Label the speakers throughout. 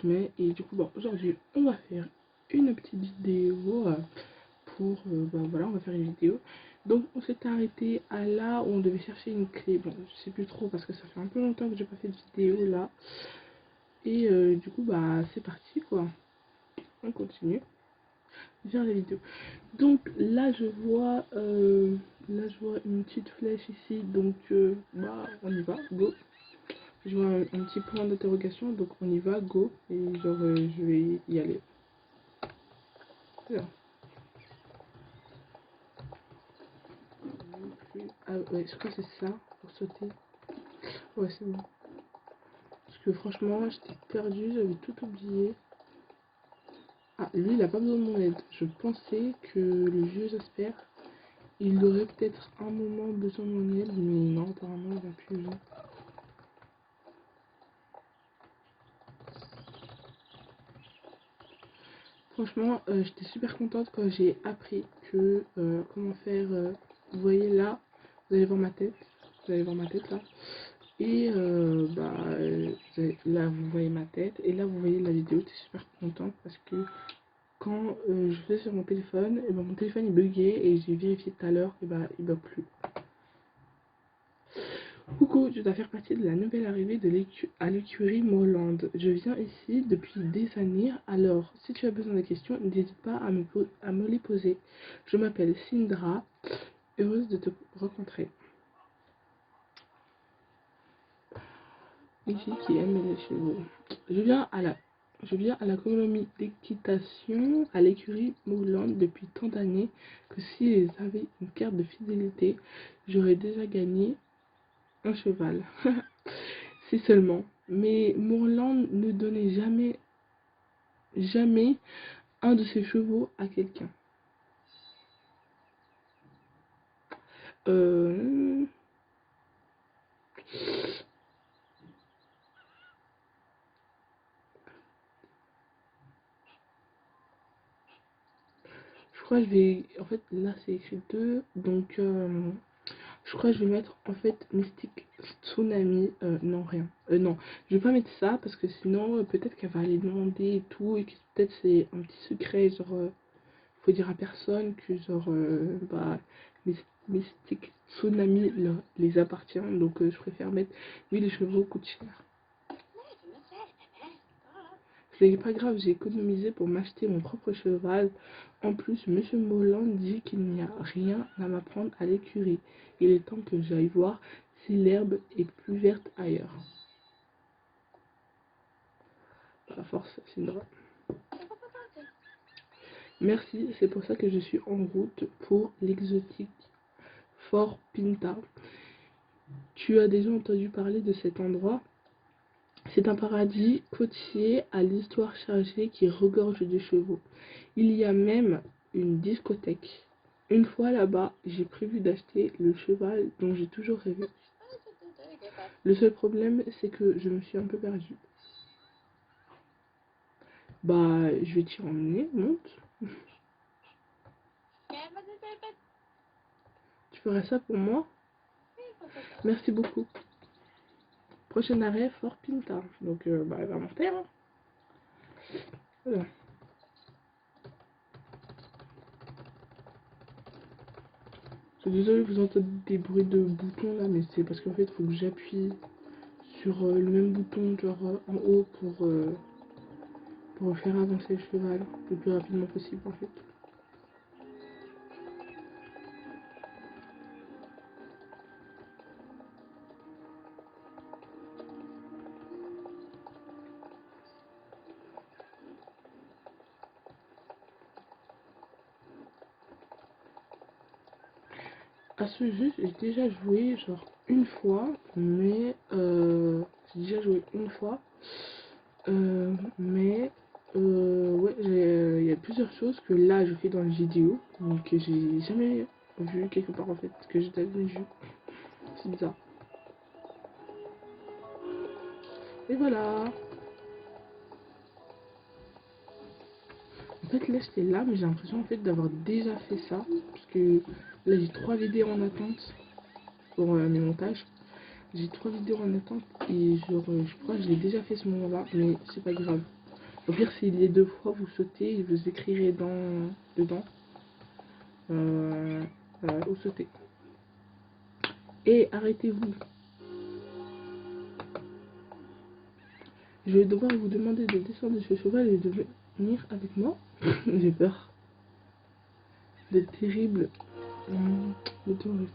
Speaker 1: mai. Et du coup, bon, aujourd'hui, on va faire une petite vidéo pour... bah, voilà, on va faire une vidéo. Donc, on s'est arrêté à là où on devait chercher une clé. Bon, je sais plus trop parce que ça fait un peu longtemps que j'ai pas fait de vidéo là. Et du coup, bah, c'est parti quoi. On continue de faire la vidéo. Donc, là, je vois une petite flèche ici. Donc, bah, on y va, go. Je vois un petit point d'interrogation, donc on y va, go. Et genre, je vais y aller. Alors. Ah ouais, je crois que c'est ça, pour sauter. Ouais, c'est bon. Parce que franchement, j'étais perdue, j'avais tout oublié. Ah, lui, il a pas besoin de mon aide. Je pensais que le vieux Jasper, il aurait peut-être un moment besoin de mon aide, mais non, apparemment, il va plus besoin. Franchement, j'étais super contente quand j'ai appris que comment faire. Vous voyez là, vous allez voir ma tête. Vous allez voir ma tête là. Et bah là vous voyez ma tête. Et là vous voyez la vidéo. J'étais super contente parce que quand je faisais sur mon téléphone, et ben, mon téléphone il buguait et j'ai vérifié tout à l'heure et bah il bug plus. Coucou, tu dois faire partie de la nouvelle arrivée à l'écurie Moreland. Je viens ici depuis des années, alors si tu as besoin de questions, n'hésite pas à me les poser. Je m'appelle Sindra, heureuse de te rencontrer. Une fille qui aime les chevaux. Je viens à la colonie d'équitation à l'écurie Moreland depuis tant d'années que si j'avais une carte de fidélité, j'aurais déjà gagné un cheval. Si seulement. Mais Moreland ne donnait jamais un de ses chevaux à quelqu'un. Euh... Je crois que je vais... En fait, là, c'est écrit 2. Donc, je crois que je vais mettre, en fait, Mystique Tsunami. Non, rien. Non, je vais pas mettre ça parce que sinon, peut-être qu'elle va aller demander et tout. Et que peut-être c'est un petit secret, genre... faut dire à personne que, genre, bah... Mystique Tsunami les appartient. Donc, je préfère mettre... Oui, les chevaux coûtent cher. C'est pas grave, j'ai économisé pour m'acheter mon propre cheval. En plus, Monsieur Moland dit qu'il n'y a rien à m'apprendre à l'écurie. Il est temps que j'aille voir si l'herbe est plus verte ailleurs. Par la force, c'est une droite. Merci, c'est pour ça que je suis en route pour l'exotique Fort Pinta. Tu as déjà entendu parler de cet endroit? C'est un paradis côtier à l'histoire chargée qui regorge de chevaux. Il y a même une discothèque. Une fois là-bas, j'ai prévu d'acheter le cheval dont j'ai toujours rêvé. Le seul problème, c'est que je me suis un peu perdue. Bah, je vais t'y emmener, monte. Tu feras ça pour moi? Merci beaucoup. Prochain arrêt, Fort Pinta. Donc, bah, elle va monter, hein. Voilà. Je suis désolée, vous entendez des bruits de boutons là, mais c'est parce qu'en fait, il faut que j'appuie sur le même bouton, genre en haut, pour faire avancer le cheval le plus rapidement possible, en fait. À ce jeu, j'ai déjà joué genre une fois, mais j'ai déjà joué une fois, mais ouais, il y a plusieurs choses que là je fais dans les vidéos, mais que j'ai jamais vu quelque part en fait, que j'ai jamais vu. C'est bizarre. Et voilà. En fait, là j'étais là, mais j'ai l'impression en fait d'avoir déjà fait ça, parce que là j'ai 3 vidéos en attente pour mes montages. J'ai 3 vidéos en attente et genre, je crois que je l'ai déjà fait ce moment-là, mais c'est pas grave. Au pire, s'il est 2 fois, vous sautez et vous écrirez dedans. Vous sautez. Et arrêtez-vous. Je vais devoir vous demander de descendre de ce cheval et de venir avec moi. J'ai peur. De terribles. De tourisme.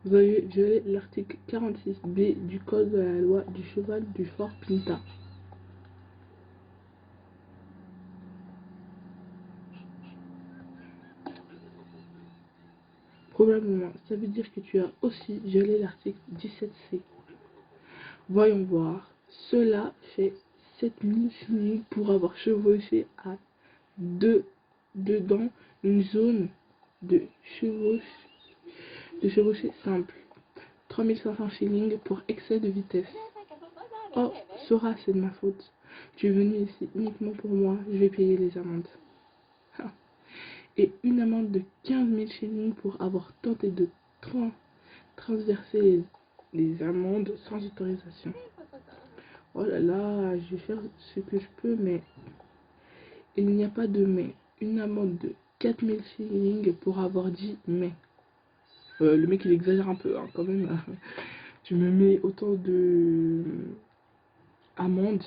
Speaker 1: Vous avez violé l'article 46B du code de la loi du cheval du fort Pinta. Probablement, ça veut dire que tu as aussi violé l'article 17C. Voyons voir. Cela fait 7000 shillings pour avoir chevauché à dedans une zone de chevauchée simple. 3500 shillings pour excès de vitesse. Oh, Sora, c'est de ma faute. Tu es venu ici uniquement pour moi. Je vais payer les amendes. Et une amende de 15 000 shillings pour avoir tenté de transverser les amendes sans autorisation. Oh là là, je vais faire ce que je peux, mais il n'y a pas de mais. Une amende de 4 000 shillings pour avoir dit mais. Le mec il exagère un peu hein, quand même. Tu me mets autant de amende.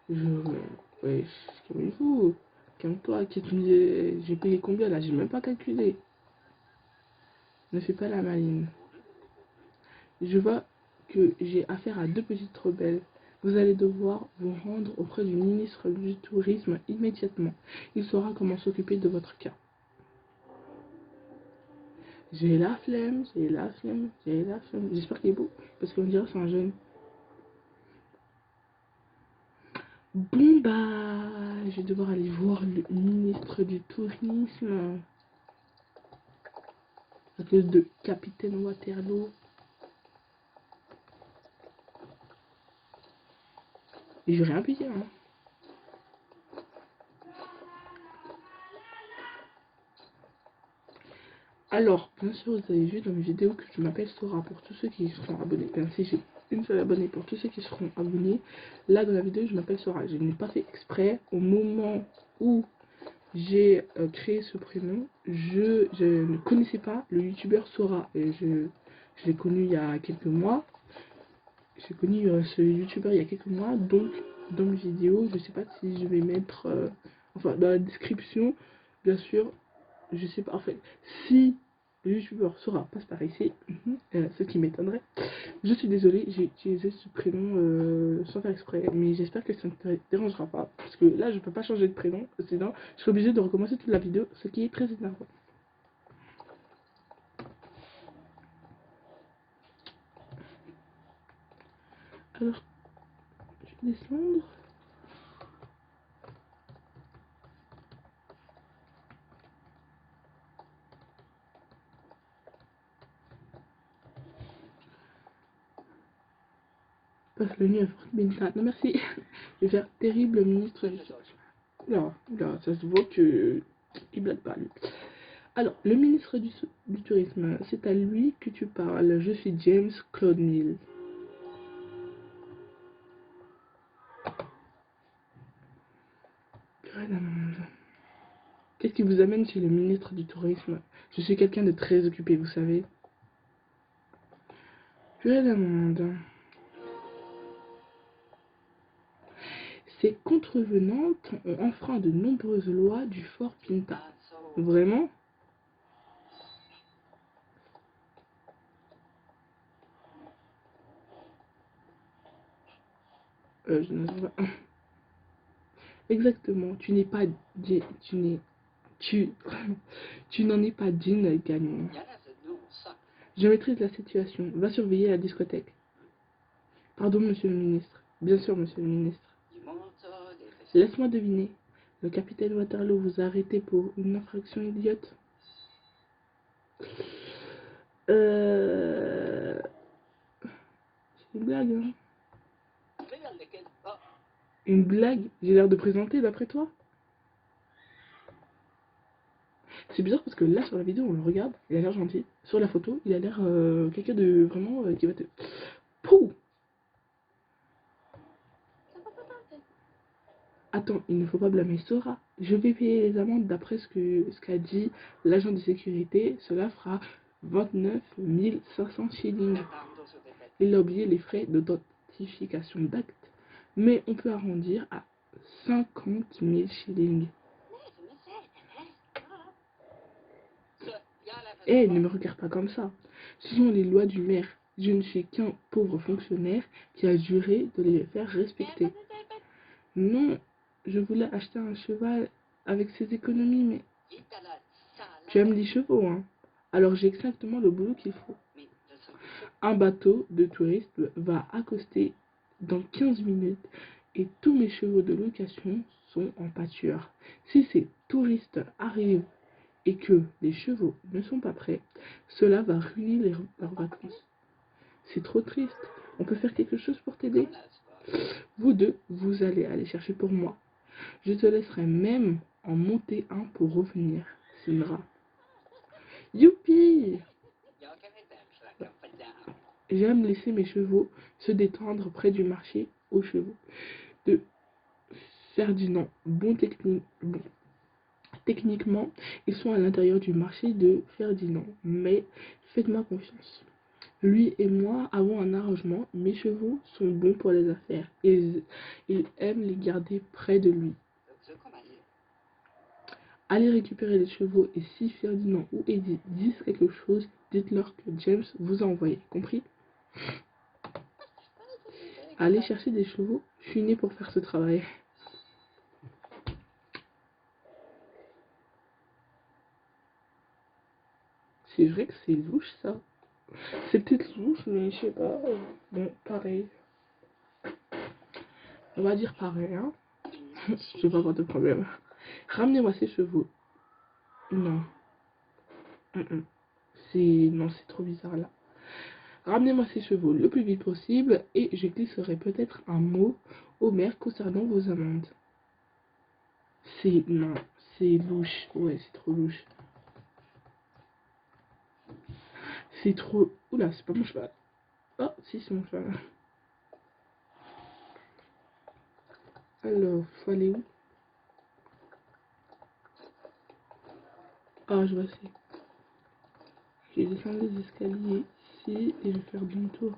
Speaker 1: Ouais, calmez-vous. Calme-toi, j'ai payé combien là? J'ai même pas calculé. Ne fais pas la maline. Je vois que j'ai affaire à 2 petites rebelles. Vous allez devoir vous rendre auprès du ministre du Tourisme immédiatement. Il saura comment s'occuper de votre cas. J'ai la flemme, j'ai la flemme, j'ai la flemme. J'espère qu'il est beau, parce qu'on dirait que c'est un jeune. Bon bah, je vais devoir aller voir le ministre du Tourisme. À cause de Capitaine Waterloo. Et j'ai rien payé, hein. Alors, bien sûr, vous avez vu dans mes vidéos que je m'appelle Sora pour tous ceux qui seront abonnés. Bien, si j'ai une seule abonnée pour tous ceux qui seront abonnés, là dans la vidéo, je m'appelle Sora. Je n'ai pas fait exprès. Au moment où j'ai créé ce prénom, je ne connaissais pas le youtubeur Sora. Et je l'ai connu il y a quelques mois. J'ai connu ce youtubeur il y a quelques mois. Donc, dans mes vidéos, je sais pas si je vais mettre. Enfin, dans la description, bien sûr. Je sais pas, en fait, si le youtubeur Sora passe par ici, ce qui m'étonnerait, je suis désolée, j'ai utilisé ce prénom sans faire exprès, mais j'espère que ça ne te dérangera pas, parce que là je peux pas changer de prénom, sinon je serai obligée de recommencer toute la vidéo, ce qui est très énervant. Alors, je vais descendre. Passe le nuit à Fort Binta. Non merci. Je vais faire terrible ministre. Non, là, ça se voit que il blague pas lui. Alors, le ministre du Tourisme, c'est à lui que tu parles. Je suis James Claude Neal. Qu'est-ce qui vous amène chez le ministre du Tourisme? Je suis quelqu'un de très occupé, vous savez. Purée d'amende. Ces contrevenantes ont enfreint de nombreuses lois du fort Pinta. Vraiment? Je ne sais pas. Exactement. Tu n'es pas... Tu... tu n'en es pas digne, gagnant. Je maîtrise la situation. Va surveiller la discothèque. Pardon, monsieur le ministre. Bien sûr, monsieur le ministre. Laisse-moi deviner. Le capitaine Waterloo vous a arrêté pour une infraction idiote. C'est une blague, hein. Une blague? J'ai l'air de présenter d'après toi? C'est bizarre parce que là sur la vidéo on le regarde, il a l'air gentil. Sur la photo, il a l'air quelqu'un de vraiment qui va te... Pouh! Attends, il ne faut pas blâmer Sora. Je vais payer les amendes d'après ce qu'a dit l'agent de sécurité. Cela fera 29 500 shillings. Il a oublié les frais d'authentification d'acte, mais on peut arrondir à 50 000 shillings. Eh, ne me regarde pas comme ça. Ce sont les lois du maire. Je ne suis qu'un pauvre fonctionnaire qui a juré de les faire respecter. Non, je voulais acheter un cheval avec ses économies, mais tu aimes les chevaux, hein? Alors j'ai exactement le boulot qu'il faut. Un bateau de touristes va accoster dans 15 minutes et tous mes chevaux de location sont en pâture. Si ces touristes arrivent et que les chevaux ne sont pas prêts, cela va ruiner leurs vacances. C'est trop triste. On peut faire quelque chose pour t'aider? Vous deux, vous allez aller chercher pour moi. Je te laisserai même en monter un pour revenir, Sindra. Youpi! J'aime laisser mes chevaux se détendre près du marché aux chevaux de Ferdinand. Techniquement, ils sont à l'intérieur du marché de Ferdinand, mais faites-moi confiance. Lui et moi avons un arrangement. Mes chevaux sont bons pour les affaires et il aime les garder près de lui. Allez récupérer les chevaux et si Ferdinand ou Eddie disent quelque chose, dites-leur que James vous a envoyé. Compris? Allez chercher des chevaux. Je suis né pour faire ce travail. C'est vrai que c'est louche ça. C'est peut-être louche, mais je sais pas. Bon, pareil. On va dire pareil, hein. Je vais pas avoir de problème. Ramenez-moi ces chevaux. Non. Non, c'est trop bizarre là. Ramenez-moi ces chevaux le plus vite possible et je glisserai peut-être un mot au maire concernant vos amendes. Non, c'est louche. Ouais, c'est trop louche. C'est trop... Oula, c'est pas mon cheval. Oh, si, c'est mon cheval. Alors, faut aller où? Ah, je vois, c'est... Je vais descendre les escaliers ici et je vais faire demi-tour.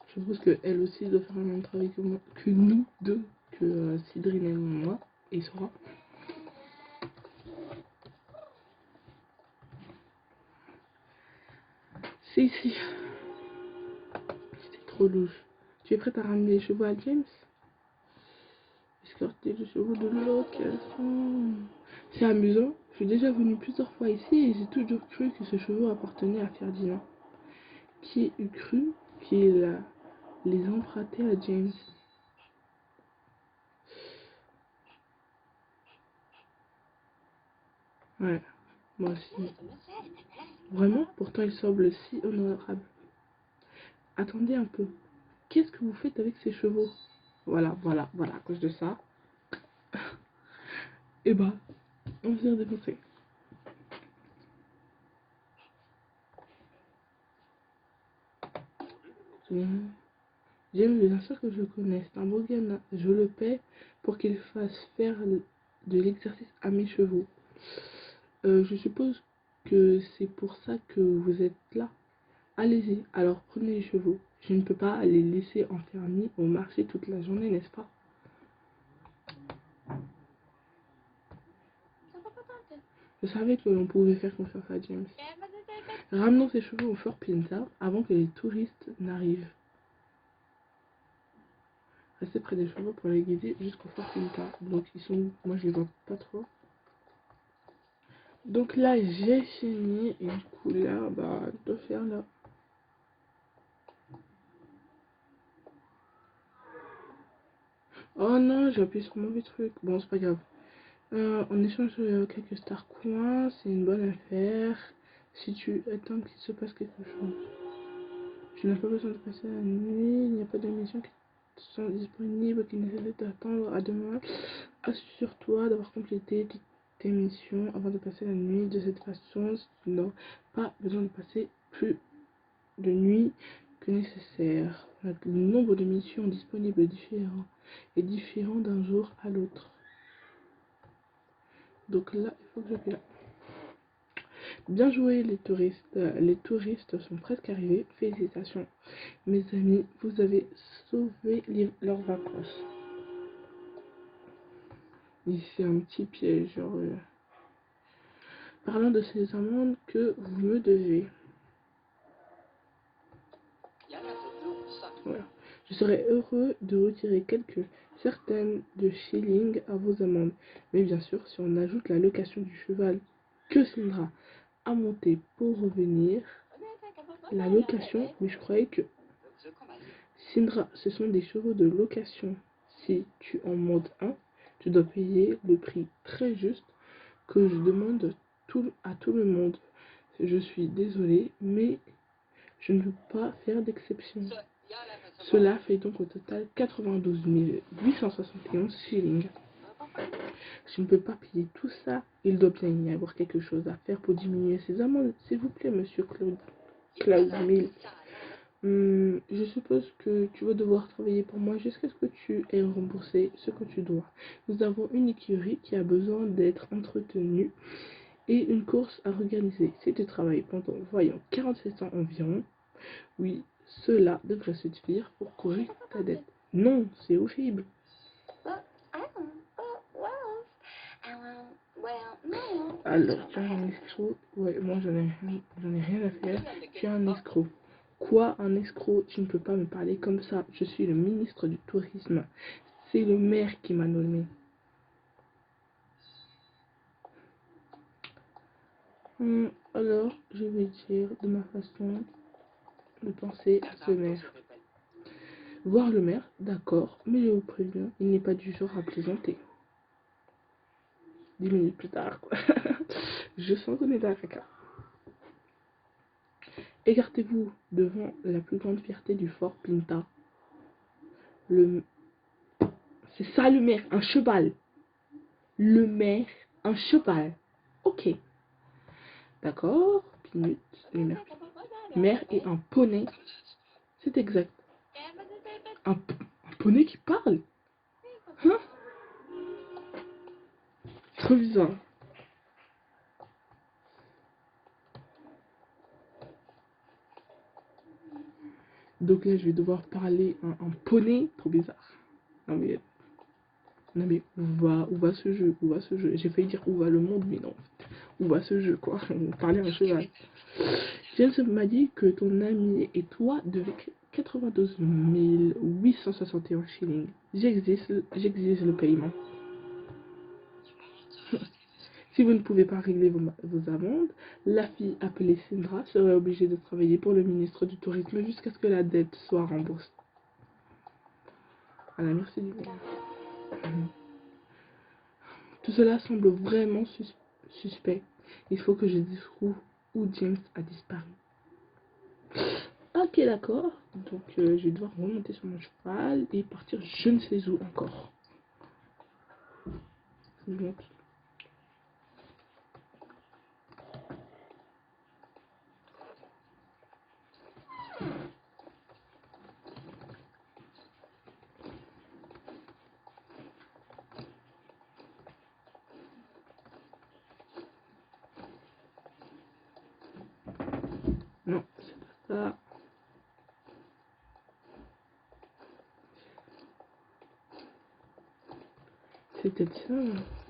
Speaker 1: Je pense qu'elle aussi doit faire le même travail que nous deux, que Sidrine et moi, et Sora. C'est ici. C'était trop louche. Tu es prête à ramener les chevaux à James? Escorter les chevaux de location. C'est amusant. Je suis déjà venue plusieurs fois ici et j'ai toujours cru que ce chevaux appartenait à Ferdinand. Qui eût cru qu'il les empruntait à James? Ouais, moi aussi. Vraiment? Pourtant il semble si honorable. Attendez un peu. Qu'est-ce que vous faites avec ces chevaux? Voilà, à cause de ça. Et bah, on va se faire défoncer. J'aime bien sûr que je le connais. C'est un beau gars. Je le paie pour qu'il fasse faire de l'exercice à mes chevaux. Je suppose que c'est pour ça que vous êtes là. Allez-y, alors prenez les chevaux. Je ne peux pas les laisser enfermés au marché toute la journée, n'est-ce pas? Je savais que l'on pouvait faire confiance à James. Ramenons ces chevaux au Fort Pinta avant que les touristes n'arrivent. Restez près des chevaux pour les guider jusqu'au Fort Pinta. Donc ils sont... Moi je les vois pas trop. Donc là j'ai fini et du coup là bah je dois faire là. Oh non, j'ai appuyé sur le mauvais truc. Bon c'est pas grave. On échange quelques star coins, c'est une bonne affaire. Si tu attends qu'il se passe quelque chose. Tu n'as pas besoin de passer la nuit, il n'y a pas de mission. sont disponibles qui nécessitent d'attendre à demain. Assure-toi d'avoir complété tes missions avant de passer la nuit. De cette façon, tu n'auras pas besoin de passer plus de nuit que nécessaire. Le nombre de missions disponibles est différent d'un jour à l'autre. Donc là, il faut que j'appuie là. Bien joué les touristes. Les touristes sont presque arrivés. Félicitations mes amis, vous avez sauvé leurs vacances. Ici un petit piège. Genre, parlant de ces amendes que vous me devez. Voilà. Je serais heureux de retirer certaines de shillings à vos amendes. Mais bien sûr, si on ajoute la location du cheval que Sindra a monté pour revenir, la location, mais je croyais que Sindra, ce sont des chevaux de location. Si tu en montes un, tu dois payer le prix très juste que je demande à tout le monde. Je suis désolée, mais je ne peux pas faire d'exception. Cela fait donc au total 92 871 shillings. Je ne peux pas payer tout ça. Il doit bien y avoir quelque chose à faire pour diminuer ces amendes. S'il vous plaît, monsieur Claude Mill. Je suppose que tu vas devoir travailler pour moi jusqu'à ce que tu aies remboursé ce que tu dois. Nous avons une écurie qui a besoin d'être entretenue et une course à organiser. Si tu travailles pendant, voyons, 47 ans environ, oui, cela devrait suffire pour corriger ta dette. Non, c'est horrible. Alors, tu es un escroc. Ouais, moi j'en ai rien à faire. Tu es un escroc. Quoi, un escroc? Tu ne peux pas me parler comme ça. Je suis le ministre du tourisme. C'est le maire qui m'a nommé. Alors, je vais dire de ma façon de penser à ce maire. Voir le maire, d'accord, mais je vous préviens, il n'est pas du genre à plaisanter. 10 minutes plus tard, quoi. Je sens qu'on est dans la caca. Écartez-vous devant la plus grande fierté du fort Pinta. C'est ça le maire, un cheval. Le maire, un cheval. Ok. D'accord. Minute, le maire. Maire et un poney. C'est exact. Un poney qui parle. Hein? Trop bizarre. Donc là, je vais devoir parler un poney. Trop bizarre. Non mais où va ce jeu? Où va ce jeu? J'ai failli dire où va le monde, mais non. Où va ce jeu, quoi? On parlait à un cheval. James m'a dit que ton ami et toi devez 92 861 shillings. J'exige le paiement. Si vous ne pouvez pas régler vos amendes, la fille appelée Sindra serait obligée de travailler pour le ministre du Tourisme jusqu'à ce que la dette soit remboursée. À la merci du maire. Tout cela semble vraiment suspect. Il faut que je dise où James a disparu. Ok, d'accord. Donc, je vais devoir remonter sur mon cheval et partir je ne sais où encore. Donc, non, c'est pas ça. C'est peut-être ça.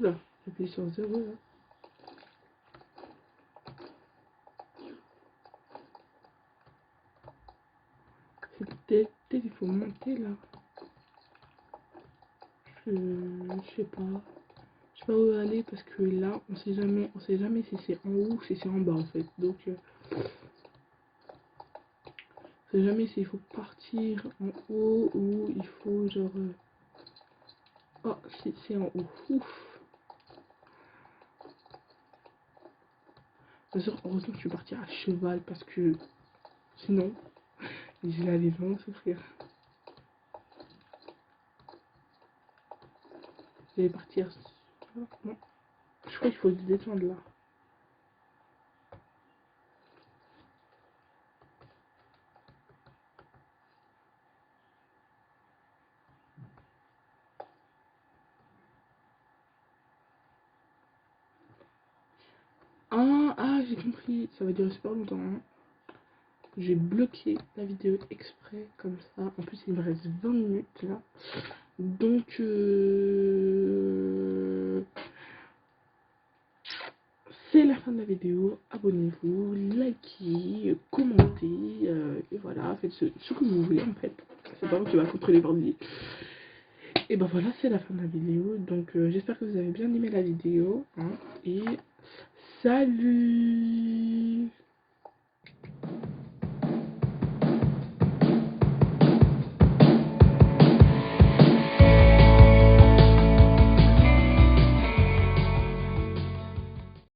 Speaker 1: Là, j'appuie sur 0. Là. C'est peut-être il faut monter là. Je sais pas. Je sais pas où aller parce que là, on sait jamais si c'est en haut ou si c'est en bas en fait. Donc, on sait jamais s'il faut partir en haut ou il faut genre. Oh, c'est en haut. Ouf. Heureusement que je suis partie à cheval parce que sinon, j'allais vraiment souffrir. Vous allez partir. Non. Je crois qu'il faut se détendre là. Ah, j'ai compris. Ça va durer super longtemps. Hein. J'ai bloqué la vidéo exprès comme ça. En plus, il me reste 20 minutes là. Donc, c'est la fin de la vidéo. Abonnez-vous, likez, commentez. Et voilà, faites ce que vous voulez en fait. C'est pas moi qui va contrôler votre vie. Et ben voilà, c'est la fin de la vidéo. Donc, j'espère que vous avez bien aimé la vidéo. Hein, et salut!